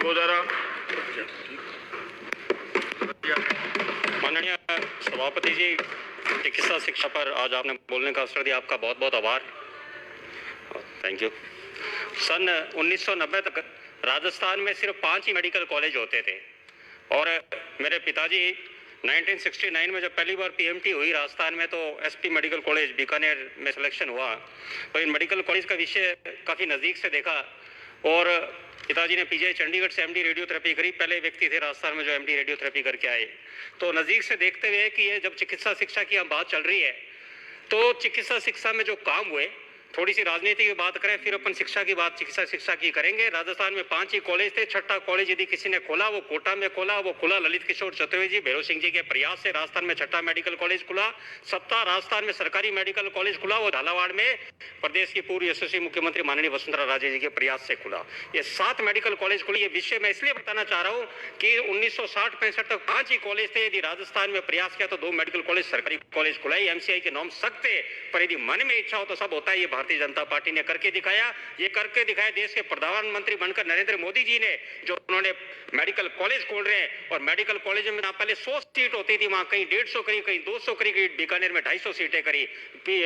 गोदारा। माननीय सभापति जी, चिकित्सा शिक्षा पर आज आपने बोलने का अवसर दिया, आपका बहुत बहुत आभार। Thank you. सन 1990 तक राजस्थान में सिर्फ 5 ही मेडिकल कॉलेज होते थे और मेरे पिताजी 1969 में जब पहली बार पीएमटी हुई राजस्थान में, तो एसपी मेडिकल कॉलेज बीकानेर में सिलेक्शन हुआ। तो इन मेडिकल कॉलेज का विषय काफ़ी नज़दीक से देखा और पिताजी ने पीजीआई चंडीगढ़ से एमडी रेडियोथेरेपी करी। पहले व्यक्ति थे राजस्थान में जो एमडी रेडियोथेरेपी करके आए। तो नज़दीक से देखते हुए कि ये जब चिकित्सा शिक्षा की बात चल रही है, तो चिकित्सा शिक्षा में जो काम हुए, थोड़ी सी राजनीति की बात करें, फिर अपन शिक्षा की बात चिकित्सा शिक्षा की करेंगे। राजस्थान में 5 ही कॉलेज थे। छठा कॉलेज यदि किसी ने खोला, वो कोटा में खोला, वो खुला ललित किशोर चतुर्वेदी भैरव सिंह जी के प्रयास से राजस्थान में छठा मेडिकल कॉलेज खुला। 7 राजस्थान में सरकारी मेडिकल कॉलेज खुला, वो झालावाड़ में प्रदेश की पूर्व यशस्वी मुख्यमंत्री माननीय वसुंधरा राजे जी के प्रयास से खुला। ये 7 मेडिकल कॉलेज खुले। ये विषय मैं इसलिए बताना चाह रहा हूँ कि 1960-65 तक 5 ही कॉलेज थे। यदि राजस्थान में प्रयास किया तो 2 मेडिकल कॉलेज सरकारी कॉलेज खुलाई। एमसीआई के नॉर्म सख्त थे, पर यदि मन में इच्छा हो तो सब होता है। ये भारतीय जनता पार्टी ने करके दिखाया। ये करके दिखाया देश के प्रधानमंत्री बनकर नरेंद्र मोदी जी ने, जो उन्होंने मेडिकल कॉलेज खोल रहे हैं। और मेडिकल कॉलेज में ना पहले 100 सीट होती थी, वहां कहीं 150 करी, कहीं 200 करी, कहीं बीकानेर में 250 सीटें करी।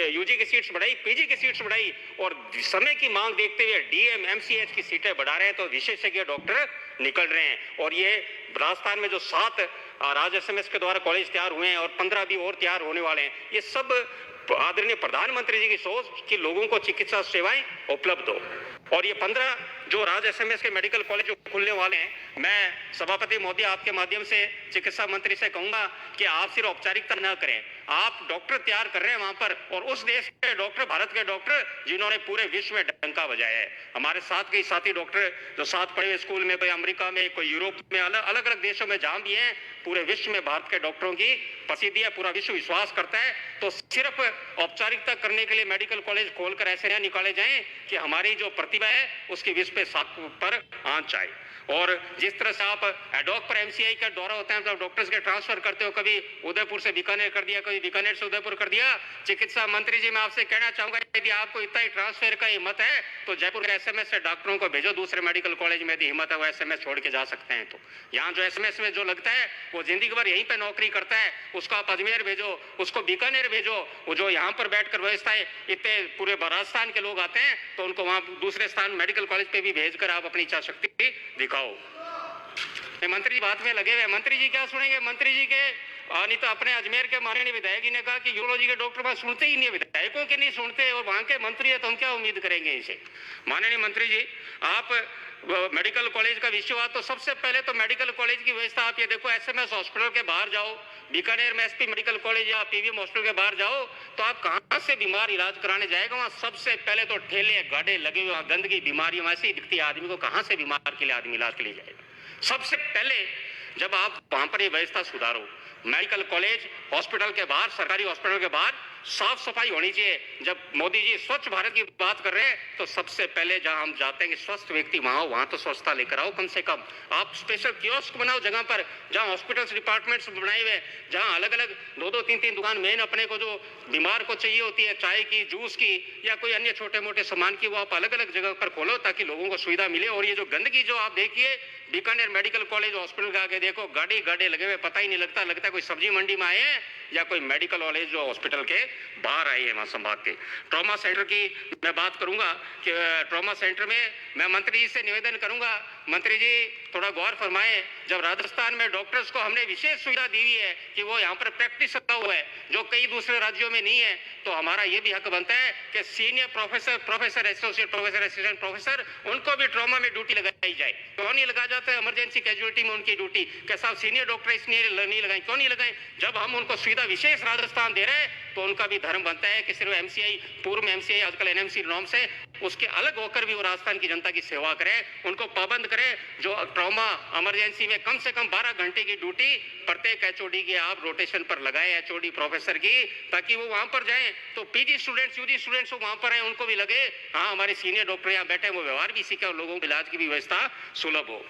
यूजी की सीट्स बढ़ाई, पीजी की सीट्स बढ़ाई और समय की मांग देखते हुए डीएम एमसीएच की सीटें बढ़ा रहे हैं, तो विशेषज्ञ डॉक्टर निकल रहे हैं। और ये राजस्थान में जो 7 राज एसएमएस के द्वारा कॉलेज तैयार हुए हैं और 15 भी और तैयार होने वाले हैं, ये सब आदरणीय प्रधानमंत्री जी की सोच कि लोगों को चिकित्सा सेवाएं उपलब्ध हो। और ये 15 जो राज एसएमएस के मेडिकल कॉलेज जो खुलने वाले हैं, मैं सभापति महोदय आपके माध्यम से चिकित्सा मंत्री से कहूंगा कि आप सिर्फ औपचारिकता न करें, आप डॉक्टर तैयार कर रहे हैं वहां पर, और उस देश के डॉक्टर, भारत के डॉक्टर जिन्होंने पूरे विश्व में डंका बजाया है। हमारे साथ के साथी डॉक्टर जो साथ पढ़े हुए स्कूल में, कोई अमेरिका में, कोई यूरोप में, अलग अलग देशों में जहां भी हैं, पूरे विश्व में भारत के डॉक्टरों की प्रसिद्धि है, पूरा विश्व विश्वास करता है। तो सिर्फ औपचारिकता करने के लिए मेडिकल कॉलेज खोलकर ऐसे न निकाले जाएं कि हमारी जो प्रतिभा है उसकी विश्व पर आंच आए। और जिस तरह से आप एडॉक पर एमसीआई का दौरा होता है, मतलब डॉक्टर्स के ट्रांसफर करते हो, कभी उदयपुर से बीकानेर कर दिया, कभी बीकानेर से उदयपुर कर दिया। चिकित्सा मंत्री जी, मैं आपसे कहना चाहूंगा, यदि आपको इतना ही ट्रांसफर का हिम्मत है तो जयपुर के एसएमएस से डॉक्टरों को भेजो दूसरे मेडिकल कॉलेज में। यदि हिम्मत है वो एसएमएस छोड़ के जा सकते हैं। तो यहाँ जो एसएमएस में जो लगता है वो जिंदगी भर यहीं पे नौकरी करता है, उसको आप अजमेर भेजो, उसको बीकानेर भेजो। वो जो यहाँ पर बैठकर व्यवस्थाएं, इतने पूरे राजस्थान के लोग आते हैं, तो उनको वहां दूसरे स्थान मेडिकल कॉलेज पे भी भेजकर आप अपनी इच्छा शक्ति दिखाओ। मंत्री जी बात में लगे हुए, मंत्री जी क्या सुनेंगे? मंत्री जी के नहीं तो अपने अजमेर के माननीय विधायक जी ने कहा कि यूरोलॉजी के डॉक्टर बात सुनते ही नहीं, विधायकों के नहीं सुनते, और वहां के मंत्री है तो हम क्या उम्मीद करेंगे इनसे? माननीय मंत्री जी, आप मेडिकल कॉलेज का विषय हुआ तो सबसे पहले तो मेडिकल कॉलेज की व्यवस्था आप ये देखो, एसएमएस हॉस्पिटल के बाहर जाओ, बीकानेर में एसपी मेडिकल कॉलेज या पीवीएम हॉस्पिटल के बाहर जाओ, तो आप कहां से बीमार इलाज कराने जाएगा? वहां सबसे पहले तो ठेले गाड़े लगे हुए, गंदगी, बीमारी वैसे ही दिखती है आदमी को, कहां से बीमार के लिए आदमी इलाज के लिए जाएगा? सबसे पहले जब आप वहां पर ये व्यवस्था सुधारो, मेडिकल कॉलेज हॉस्पिटल के बाहर, सरकारी हॉस्पिटल के बाहर साफ सफाई होनी चाहिए। जब मोदी जी स्वच्छ भारत की बात कर रहे हैं, तो सबसे पहले जहां हम जाते हैं कि स्वस्थ व्यक्ति वहां हो, वहां तो स्वच्छता लेकर आओ। कम से कम आप स्पेशल कियोस्क बनाओ जगह पर, जहां हॉस्पिटल्स डिपार्टमेंट्स बनाए हुए, जहां अलग अलग 2-2, 3-3 दुकान मेन अपने को जो बीमार को चाहिए होती है, चाय की, जूस की या कोई अन्य छोटे मोटे सामान की, वो आप अलग अलग जगह पर खोलो ताकि लोगों को सुविधा मिले। और ये जो गंदगी जो आप देखिए बीकानेर मेडिकल कॉलेज हॉस्पिटल के आगे देखो, गाड़े लगे हुए, पता ही नहीं लगता है कोई सब्जी मंडी में आए हैं या कोई मेडिकल कॉलेज जो हॉस्पिटल के बाहर आई है वहां संभाग के। ट्रॉमा सेंटर की मैं बात करूंगा कि ट्रॉमा सेंटर में मैं मंत्री जी से निवेदन करूंगा, मंत्री जी थोड़ा गौर फरमाएं। जब राजस्थान में डॉक्टर्स को हमने विशेष सुविधा दी हुई है कि वो यहाँ पर प्रैक्टिस करता हुआ है, जो कई दूसरे राज्यों में नहीं है, तो हमारा ये भी हक बनता है कि senior professor, associate professor, assistant professor, उनको भी ट्रॉमा में ड्यूटी लगाई जाए। क्यों नहीं लगा जाता है इमरजेंसी कैजुअलिटी में उनकी ड्यूटी? क्या साहब सीनियर डॉक्टर इसलिए नहीं लगाए? क्यों नहीं लगाए? जब हम उनको सुविधा विशेष राजस्थान दे रहे हैं तो उनका भी धर्म बनता है कि सिर्फ एमसीआई, पूर्व में एमसीआई, आजकल एनएमसी नॉर्म से उसके अलग होकर भी वो राजस्थान की जनता की सेवा करे, उनको पाबंद करे। जो ट्रॉमा इमरजेंसी में कम से कम 12 घंटे की ड्यूटी प्रत्येक एचओडी की आप रोटेशन पर लगाए, एचओडी प्रोफेसर की, ताकि वो वहां पर जाएं तो पीजी स्टूडेंट्स, यूजी स्टूडेंट्स वहां पर आए, उनको भी लगे हाँ हमारे सीनियर डॉक्टर यहाँ बैठे, वो व्यवहार भी सीखे और लोगों के इलाज की भी व्यवस्था सुलभ हो।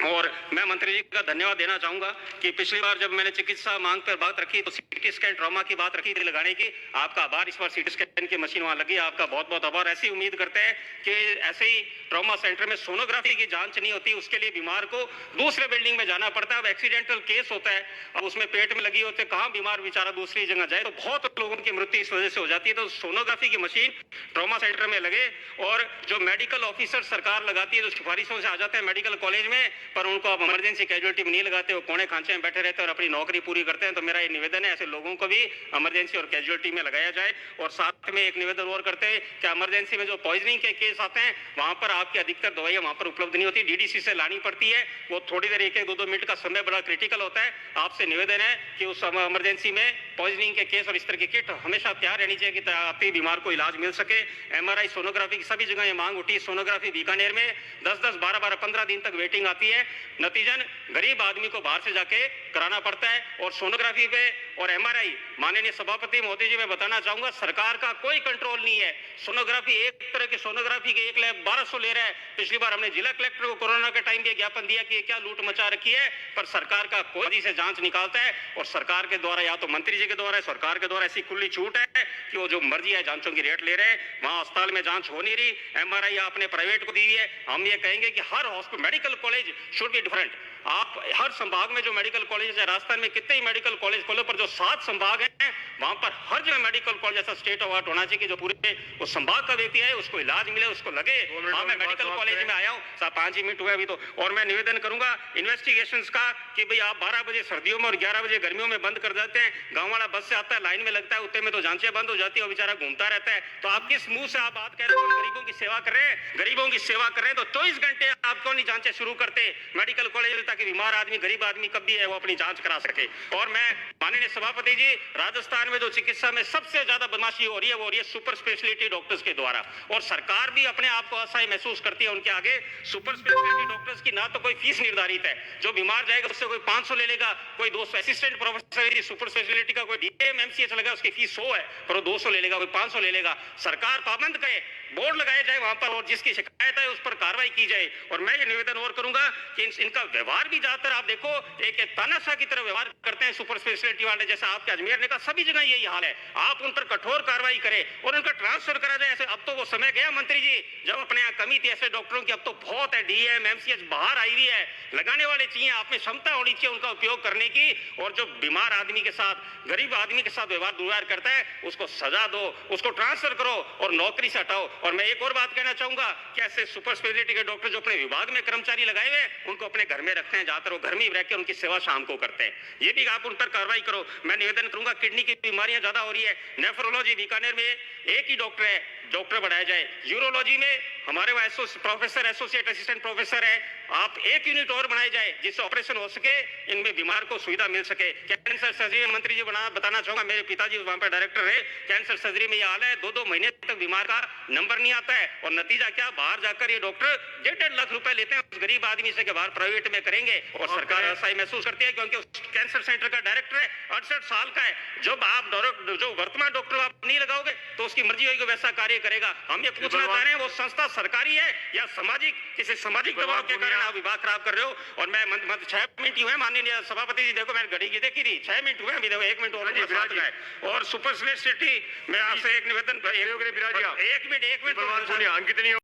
और मैं मंत्री जी का धन्यवाद देना चाहूंगा कि पिछली बार जब मैंने चिकित्सा मांग पर बात रखी तो सीटी स्कैन ट्रॉमा की बात रखी थी लगाने की, आपका आभार। इस बार सीटी स्कैन की मशीन वहां लगी, आपका बहुत बहुत आभार। ऐसी उम्मीद करते हैं कि ऐसे ही ट्रॉमा सेंटर में सोनोग्राफी की जांच नहीं होती, उसके लिए बीमार को दूसरे बिल्डिंग में जाना पड़ता है। अब एक्सीडेंटल केस होता है, अब उसमें पेट में लगी होती है, कहाँ बीमार बेचारा दूसरी जगह जाए, तो बहुत लोगों की मृत्यु इस वजह से हो जाती है। तो सोनोग्राफी की मशीन ट्रॉमा सेंटर में लगे, और जो मेडिकल ऑफिसर सरकार लगाती है, जो सिफारिशों से आ जाते हैं मेडिकल कॉलेज में, पर उनको अब इमरजेंसी कैजुअलिटी में नहीं लगाते, वो कोने खांचे में बैठे रहते हैं और अपनी नौकरी पूरी करते हैं। तो मेरा ये निवेदन है, ऐसे लोगों को भी इमरजेंसी और कैजुअलिटी में लगाया जाए। और साथ में एक निवेदन और करते हैं कि इमरजेंसी में जो पॉइजनिंग के केस आते हैं, वहां पर आपकी अधिकतर दवाइयां वहां पर उपलब्ध नहीं होती, डीडीसी से लानी पड़ती है। वो थोड़ी देर 1-2 मिनट का समय बड़ा क्रिटिकल होता है। आपसे निवेदन है कि उस इमरजेंसी में पॉइजनिंग के केस और इस तरह की किट हमेशा तैयार रहनी चाहिए कि आपके बीमार को इलाज मिल सके। एमआरआई, सोनोग्राफी की सभी जगह ये मांग उठी। सोनोग्राफी बीकानेर में 10-10, 12-12, 15 दिन तक वेटिंग आती है। नतीजन गरीब आदमी को बाहर से जाके कराना पड़ता है। और सोनोग्राफी पे और एमआरआई, माननीय सभापति महोदय जी, मैं बताना चाहूंगा सरकार का कोई कंट्रोल नहीं है। सोनोग्राफी, एक तरह की सोनोग्राफी के एक लैब 1200 ले रहा है। पिछली बार हमने जिला कलेक्टर को कोरोना के टाइम पे ज्ञापन दिया कि ये क्या लूट मचा रखी है, पर सरकार का कोई से जांच निकालता है। और सरकार के द्वारा, या तो मंत्री जी के द्वारा, सरकार के द्वारा ऐसी खुली छूट है कि वो जो मर्जी है जांचों की रेट ले रहे हैं। वहां अस्पताल में जांच हो नहीं रही, एमआरआई आपने प्राइवेट को दी है। हम ये कहेंगे कि हर hospital, medical college should be different. आप हर संभाग में जो मेडिकल कॉलेज है, राजस्थान में कितने ही मेडिकल कॉलेज खोलो, पर जो 7 संभाग हैं वहां पर हर जगह मेडिकल कॉलेज ऐसा स्टेट ऑफ आर्ट होना चाहिए कि जो पूरे उस संभाग का व्यक्ति है उसको इलाज मिले, उसको लगे हाँ मैं मेडिकल कॉलेज में आया हूँ। 5 ही मिनट हुए अभी तो। और मैं निवेदन करूंगा इन्वेस्टिगेशंस का कि भाई आप 12 बजे सर्दियों में और 11 बजे गर्मियों में बंद कर देते हैं। गांव वाला बस से आता है, लाइन में लगता है, उतने में तो जांचें बंद हो जाती है और बेचारा घूमता रहता है। तो आप किस मुंह से आप बात कह रहे हो गरीबों की सेवा कर रहे हैं? गरीबों की सेवा कर रहे हैं तो 24 घंटे आप क्यों नहीं जांचें शुरू करते मेडिकल कॉलेज में, ताकि बीमार आदमी, गरीब आदमी कब भी है वो अपनी जांच करा सके। और मैं माननीय सभापति जी, राजस्थान में जो चिकित्सा में सबसे ज्यादा बदमाशी हो रही है वो हो रही है सुपर स्पेशलिटी डॉक्टर्स के द्वारा। और सरकार भी अपने आप को असहाय महसूस करती है उनके आगे। सुपर स्पेशलिटी डॉक्टर्स की ना तो कोई फीस निर्धारित है, जो बीमार जाएगा उससे कोई 500 ले लेगा, कोई 200। असिस्टेंट प्रोफेसर सुपर स्पेशलिटी का कोई डीएम एमसीएच लगा, उसकी फीस 100 है, पर वो 200 ले लेगा, कोई 500 ले लेगा। सरकार पाबंद करे, बोर्ड लगाया जाए वहां पर, और जिसकी शिकायत है उस पर कार्रवाई की जाए। और मैं ये निवेदन और करूंगा कि इनका व्यवहार भी ज्यादातर आप देखो एक तानाशाह की तरह व्यवहार करते हैं सुपर स्पेशलिटी वाले, जैसा आपके अजमेर ने कहा, सभी जगह यही हाल है। आप उन पर कठोर कार्रवाई करें और उनका ट्रांसफर करा जाए। ऐसे अब तो वो समय गया मंत्री जी जब अपने यहाँ कमी थी ऐसे डॉक्टरों की, अब तो बहुत है। डीएम एमसीएच बाहर आई हुई है, लगाने वाले चाहिए, आप में क्षमता होनी चाहिए उनका उपयोग करने की। और जो बीमार आदमी के साथ, गरीब आदमी के साथ व्यवहार दुर्व्यवहार करता है उसको सजा दो, उसको ट्रांसफर करो और नौकरी से हटाओ। और मैं एक और बात कहना चाहूंगा कि ऐसे सुपर स्पेशलिटी के डॉक्टर जो अपने विभाग में कर्मचारी लगाए हुए उनको अपने घर में रखते हैं, ज्यादातर वो घर में रह के उनकी सेवा शाम को करते हैं। ये भी आप उन पर कार्रवाई करो। मैं निवेदन करूंगा, किडनी की बीमारियां ज्यादा हो रही है, नेफ्रोलॉजी बीकानेर में एक ही डॉक्टर है, डॉक्टर बढ़ाया जाए। यूरोलॉजी में हमारे वहाँ प्रोफेसर, एसोसिएट असिस्टेंट प्रोफेसर है, आप एक यूनिट और बनाए जाए जिससे ऑपरेशन हो सके, इनमें बीमार को सुविधा मिल सके। कैंसर सर्जरी मंत्री जी बताना चाहूंगा, मेरे पिताजी वहां पर डायरेक्टर है, कैंसर सर्जरी में ये हाल है, 2-2 महीने तक बीमार का नंबर नहीं आता है। और नतीजा क्या, बाहर जाकर ये डॉक्टर 1.5 लाख रुपए लेते हैं उस गरीब आदमी से कि बाहर प्राइवेट में करेंगे। और सरकार असहाय महसूस करती है क्योंकि उस कैंसर सेंटर का डायरेक्टर है, 68 साल का है। जब आप जो वर्तमान डॉक्टर आप नहीं लगाओगे तो उसकी मर्जी होगी वैसा कार्य करेगा। हम ये पूछना चाह रहे हैं वो संस्था सरकारी है या सामाजिक, किसी सामाजिक दबाव के कारण आप विभाग खराब कर रहे हो। और मैं 6 मिनट ही हुए माननीय सभापति जी, देखो मैंने घड़ी की देखी थी, 6 मिनट हुए, अभी देखो 1 मिनट और। और सुपर स्पेशलिटी में आपसे एक निवेदन, 1 मिनट